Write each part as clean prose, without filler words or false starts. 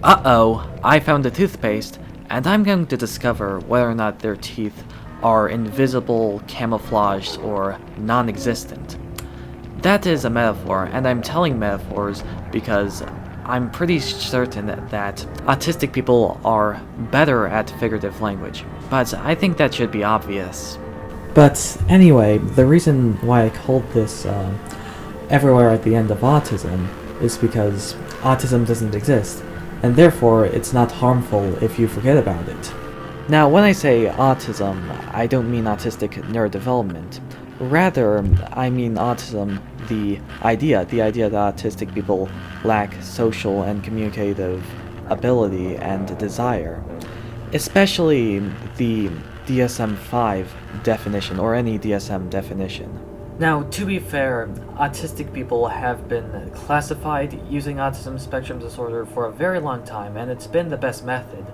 Uh-oh, I found a toothpaste, and I'm going to discover whether or not their teeth are invisible, camouflaged, or non-existent. That is a metaphor, and I'm telling metaphors because I'm pretty certain that autistic people are better at figurative language, but I think that should be obvious. But anyway, the reason why I called this everywhere at the end of autism is because autism doesn't exist, and therefore it's not harmful if you forget about it. Now, when I say autism, I don't mean autistic neurodevelopment. Rather, I mean autism, the idea that autistic people lack social and communicative ability and desire. Especially the DSM-5 definition, or any DSM definition. Now, to be fair, autistic people have been classified using autism spectrum disorder for a very long time, and it's been the best method,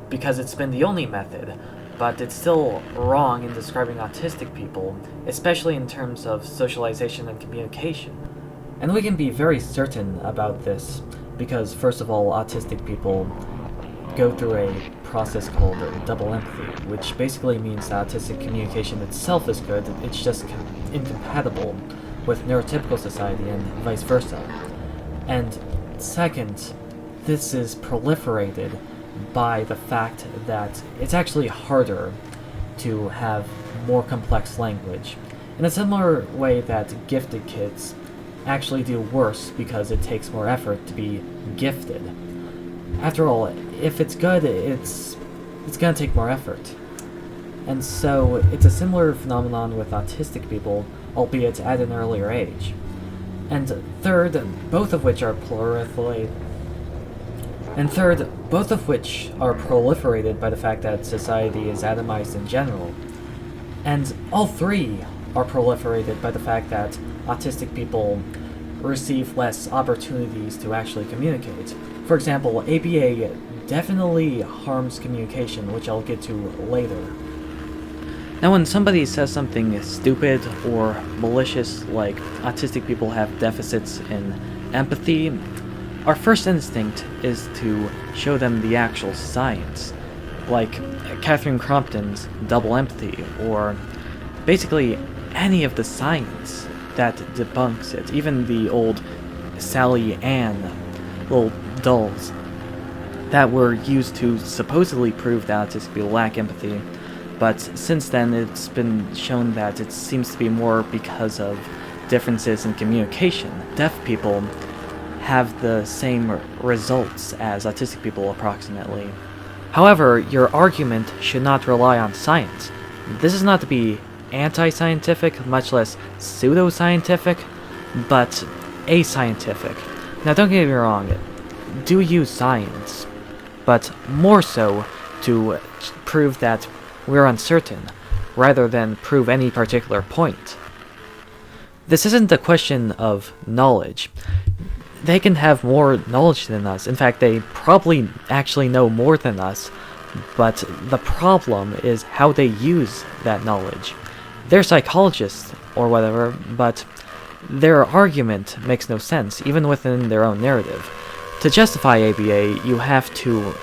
because it's been the only method, but it's still wrong in describing autistic people, especially in terms of socialization and communication. And we can be very certain about this, because first of all, autistic people go through a process called double empathy, which basically means that autistic communication itself is good, it's just incompatible with neurotypical society and vice versa. And second, this is proliferated by the fact that it's actually harder to have more complex language, in a similar way that gifted kids actually do worse because it takes more effort to be gifted. After all, if it's good, it's gonna take more effort. And so it's a similar phenomenon with autistic people, albeit at an earlier age. And third, both of which are proliferated by the fact that society is atomized in general. And all three are proliferated by the fact that autistic people receive less opportunities to actually communicate. For example, ABA definitely harms communication, which I'll get to later. Now, when somebody says something stupid or malicious, like autistic people have deficits in empathy, our first instinct is to show them the actual science, like Catherine Crompton's double empathy, or basically any of the science that debunks it, even the old Sally Ann little dolls that were used to supposedly prove that autistic people lack empathy, but since then it's been shown that it seems to be more because of differences in communication. Deaf people have the same results as autistic people approximately. However, your argument should not rely on science. This is not to be anti-scientific, much less pseudo-scientific, but ascientific. Now don't get me wrong, do use science, but more so to prove that we're uncertain, rather than prove any particular point. This isn't a question of knowledge. They can have more knowledge than us. In fact, they probably actually know more than us, but the problem is how they use that knowledge. They're psychologists or whatever, but their argument makes no sense, even within their own narrative. To justify ABA, you have to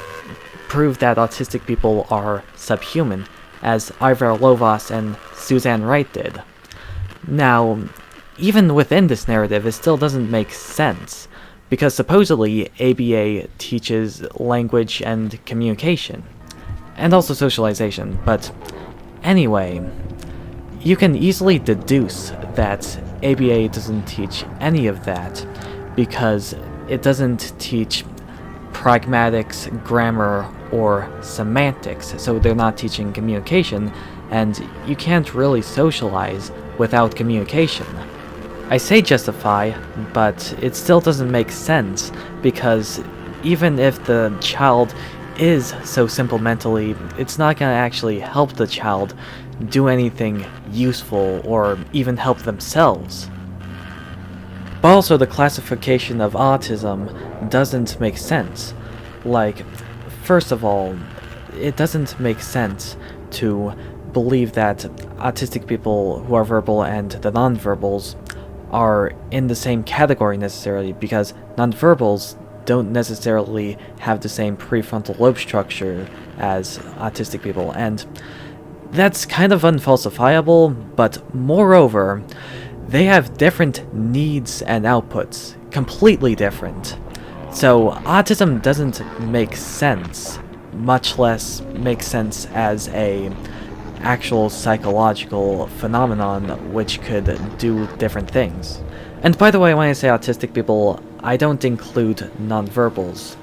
prove that autistic people are subhuman, as Ivor Lovaas and Suzanne Wright did. Now, even within this narrative, it still doesn't make sense, because supposedly ABA teaches language and communication, and also socialization, but anyway, you can easily deduce that ABA doesn't teach any of that, because it doesn't teach pragmatics, grammar, or semantics, so they're not teaching communication, and you can't really socialize without communication. I say justify, but it still doesn't make sense, because even if the child is so simple mentally, it's not going to actually help the child do anything useful or even help themselves. But also the classification of autism doesn't make sense. Like, first of all, it doesn't make sense to believe that autistic people who are verbal and the nonverbals are in the same category necessarily, because nonverbals don't necessarily have the same prefrontal lobe structure as autistic people, and that's kind of unfalsifiable, but moreover, they have different needs and outputs, completely different. So autism doesn't make sense, much less make sense as a actual psychological phenomenon which could do different things. And by the way, when I say autistic people, I don't include nonverbals.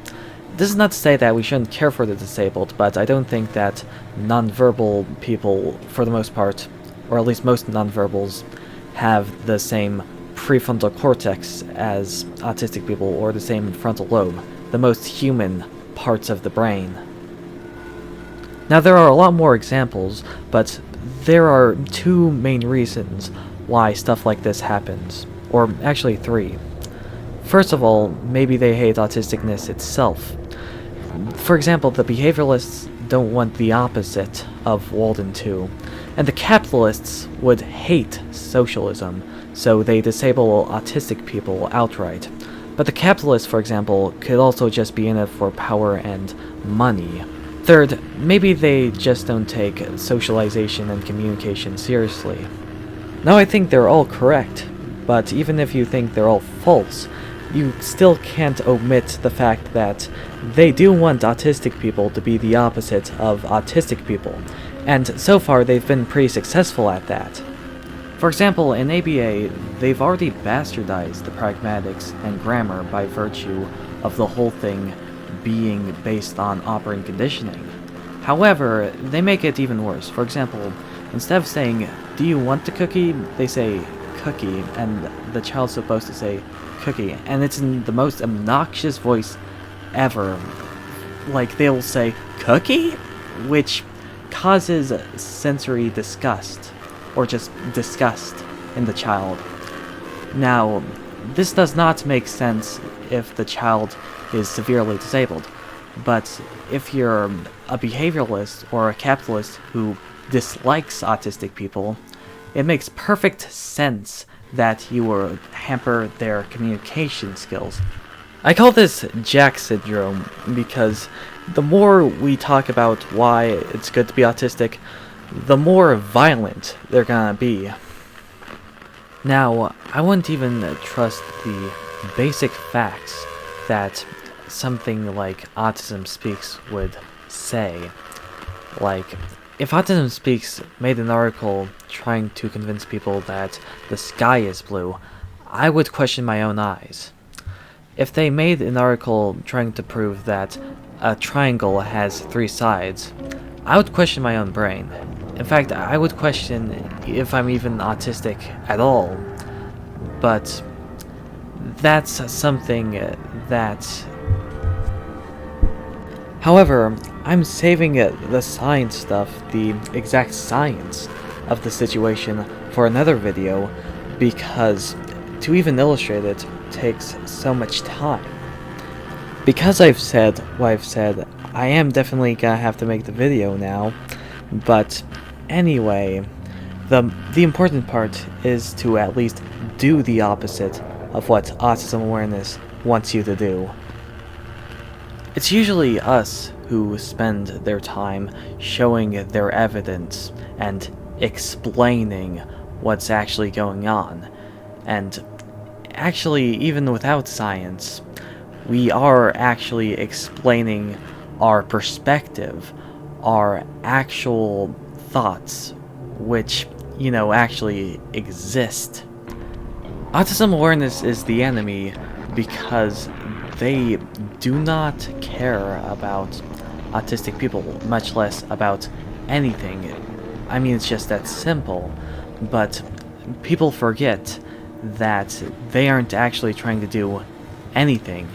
This is not to say that we shouldn't care for the disabled, but I don't think that nonverbal people, for the most part, or at least most nonverbals, have the same prefrontal cortex as autistic people, or the same frontal lobe, the most human parts of the brain. Now, there are a lot more examples, but there are two main reasons why stuff like this happens. Or actually three. First of all, maybe they hate autisticness itself. For example, the behavioralists don't want the opposite of Walden 2, and the capitalists would hate socialism, so they disable autistic people outright. But the capitalists, for example, could also just be in it for power and money. Third, maybe they just don't take socialization and communication seriously. Now, I think they're all correct, but even if you think they're all false, you still can't omit the fact that they do want autistic people to be the opposite of autistic people, and so far they've been pretty successful at that. For example, in ABA, they've already bastardized the pragmatics and grammar by virtue of the whole thing being based on operant conditioning. However, they make it even worse. For example, instead of saying, "Do you want the cookie?" they say, "Cookie," and the child's supposed to say, "Cookie," and it's in the most obnoxious voice ever. Like, they'll say, "Cookie?" which causes sensory disgust, or just disgust in the child. Now, this does not make sense if the child is severely disabled, but if you're a behavioralist or a capitalist who dislikes autistic people, it makes perfect sense that you will hamper their communication skills. I call this Jack syndrome because the more we talk about why it's good to be autistic, the more violent they're gonna be. Now, I wouldn't even trust the basic facts that something like Autism Speaks would say. Like, if Autism Speaks made an article trying to convince people that the sky is blue, I would question my own eyes. If they made an article trying to prove that a triangle has 3 sides, I would question my own brain. In fact, I would question if I'm even autistic at all. But that's something that... However, I'm saving the science stuff, the exact science of the situation, for another video, because to even illustrate it takes so much time. Because I've said what I've said, I am definitely gonna have to make the video now, but anyway, the important part is to at least do the opposite of what autism awareness wants you to do. It's usually us who spend their time showing their evidence and explaining what's actually going on. And actually, even without science, we are actually explaining our perspective, our actual thoughts, which, you know, actually exist. Autism awareness is the enemy because they do not care about autistic people, much less about anything. I mean, it's just that simple. But people forget that they aren't actually trying to do anything.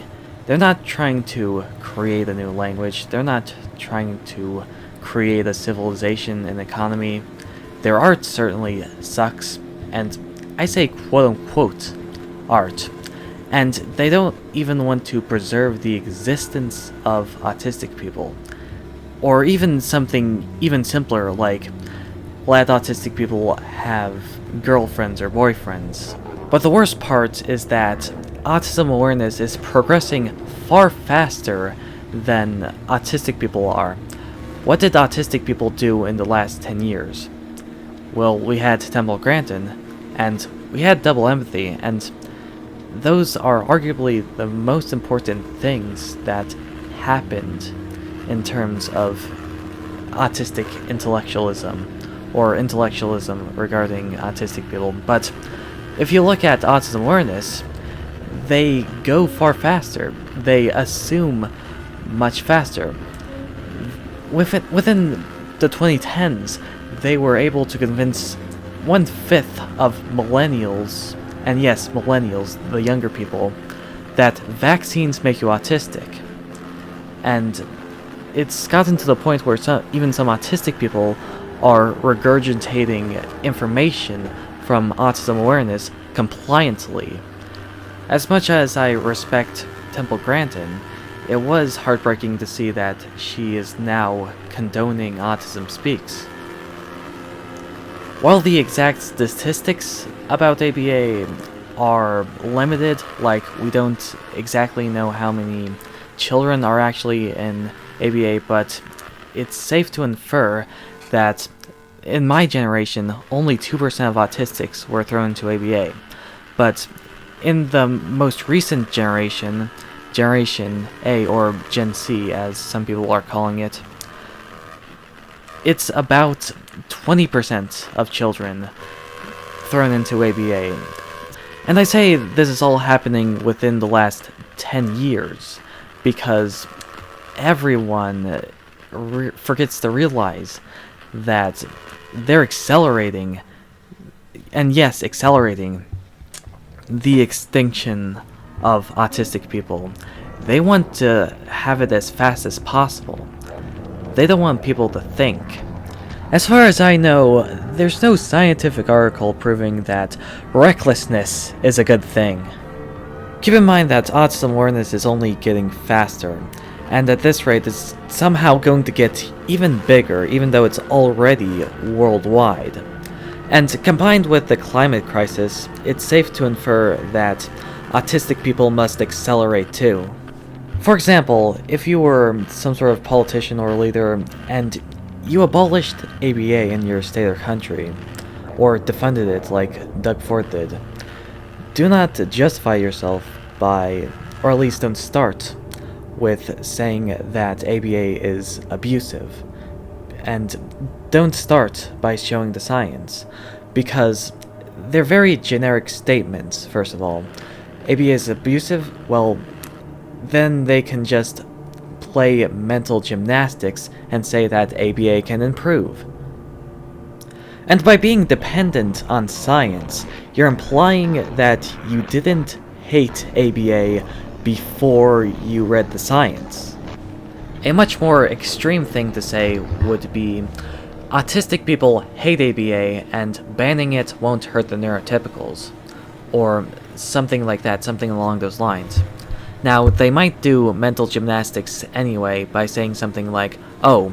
They're not trying to create a new language. They're not trying to create a civilization and economy. Their art certainly sucks, and I say quote-unquote art. And they don't even want to preserve the existence of autistic people. Or even something even simpler, like let autistic people have girlfriends or boyfriends. But the worst part is that autism awareness is progressing far faster than autistic people are. What did autistic people do in the last 10 years? Well, we had Temple Grandin, and we had double empathy, and those are arguably the most important things that happened in terms of autistic intellectualism, or intellectualism regarding autistic people. But if you look at autism awareness, they go far faster. They assume much faster. Within the 2010s, they were able to convince 1/5 of millennials, and yes, millennials, the younger people, that vaccines make you autistic. And it's gotten to the point where even some autistic people are regurgitating information from autism awareness compliantly. As much as I respect Temple Grandin, it was heartbreaking to see that she is now condoning Autism Speaks. While the exact statistics about ABA are limited, like we don't exactly know how many children are actually in ABA, but it's safe to infer that in my generation, only 2% of autistics were thrown into ABA. But in the most recent generation, Generation A, or Gen C as some people are calling it, it's about 20% of children thrown into ABA. And I say this is all happening within the last 10 years, because everyone forgets to realize that they're accelerating, and yes, accelerating, the extinction of autistic people. They want to have it as fast as possible. They don't want people to think. As far as I know, there's no scientific article proving that recklessness is a good thing. Keep in mind that autism awareness is only getting faster, and at this rate it's somehow going to get even bigger, even though it's already worldwide. And combined with the climate crisis, it's safe to infer that autistic people must accelerate too. For example, if you were some sort of politician or leader and you abolished ABA in your state or country, or defunded it like Doug Ford did, do not justify yourself by, or at least don't start with saying that ABA is abusive. And don't start by showing the science, because they're very generic statements, first of all. ABA is abusive? Well, then they can just play mental gymnastics and say that ABA can improve. And by being dependent on science, you're implying that you didn't hate ABA before you read the science. A much more extreme thing to say would be, autistic people hate ABA and banning it won't hurt the neurotypicals, or something like that, something along those lines. Now, they might do mental gymnastics anyway by saying something like, oh,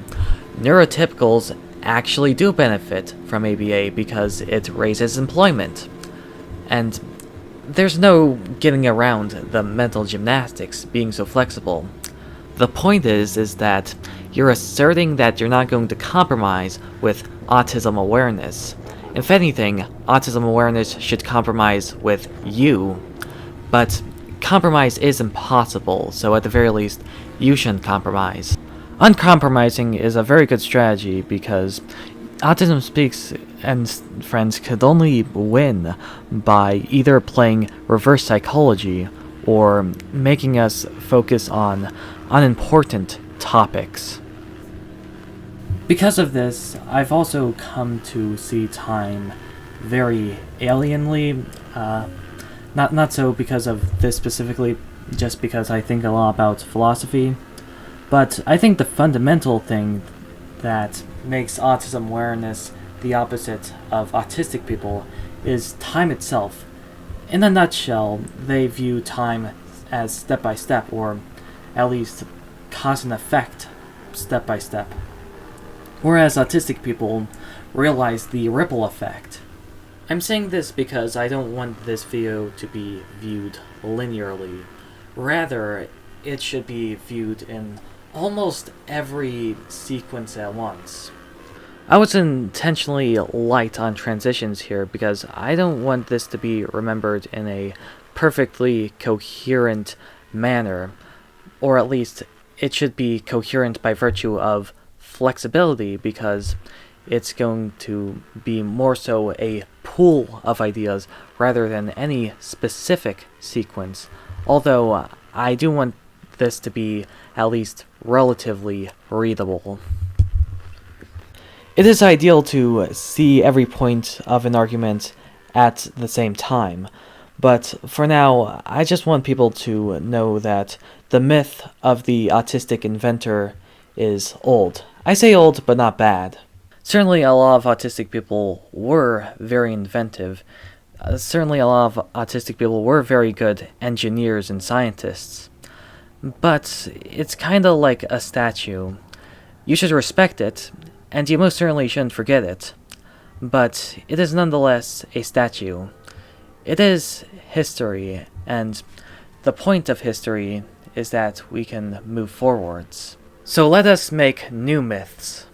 neurotypicals actually do benefit from ABA because it raises employment. And there's no getting around the mental gymnastics being so flexible. The point is that you're asserting that you're not going to compromise with autism awareness. If anything, autism awareness should compromise with you, but compromise is impossible, so at the very least, you shouldn't compromise. Uncompromising is a very good strategy because Autism Speaks and friends could only win by either playing reverse psychology or making us focus on unimportant topics. Because of this, I've also come to see time very alienly, not so because of this specifically, just because I think a lot about philosophy, but I think the fundamental thing that makes autism awareness the opposite of autistic people is time itself. In a nutshell, they view time as step-by-step, or at least cause and effect step-by-step. Whereas autistic people realize the ripple effect. I'm saying this because I don't want this video to be viewed linearly. Rather, it should be viewed in almost every sequence at once. I was intentionally light on transitions here because I don't want this to be remembered in a perfectly coherent manner, or at least it should be coherent by virtue of flexibility, because it's going to be more so a pool of ideas rather than any specific sequence, although I do want this to be at least relatively readable. It is ideal to see every point of an argument at the same time, but for now, I just want people to know that the myth of the autistic inventor is old. I say old, but not bad. Certainly a lot of autistic people were very inventive. Certainly a lot of autistic people were very good engineers and scientists. But it's kinda like a statue. You should respect it, and you most certainly shouldn't forget it. But it is nonetheless a statue. It is history, and the point of history is that we can move forwards. So let us make new myths.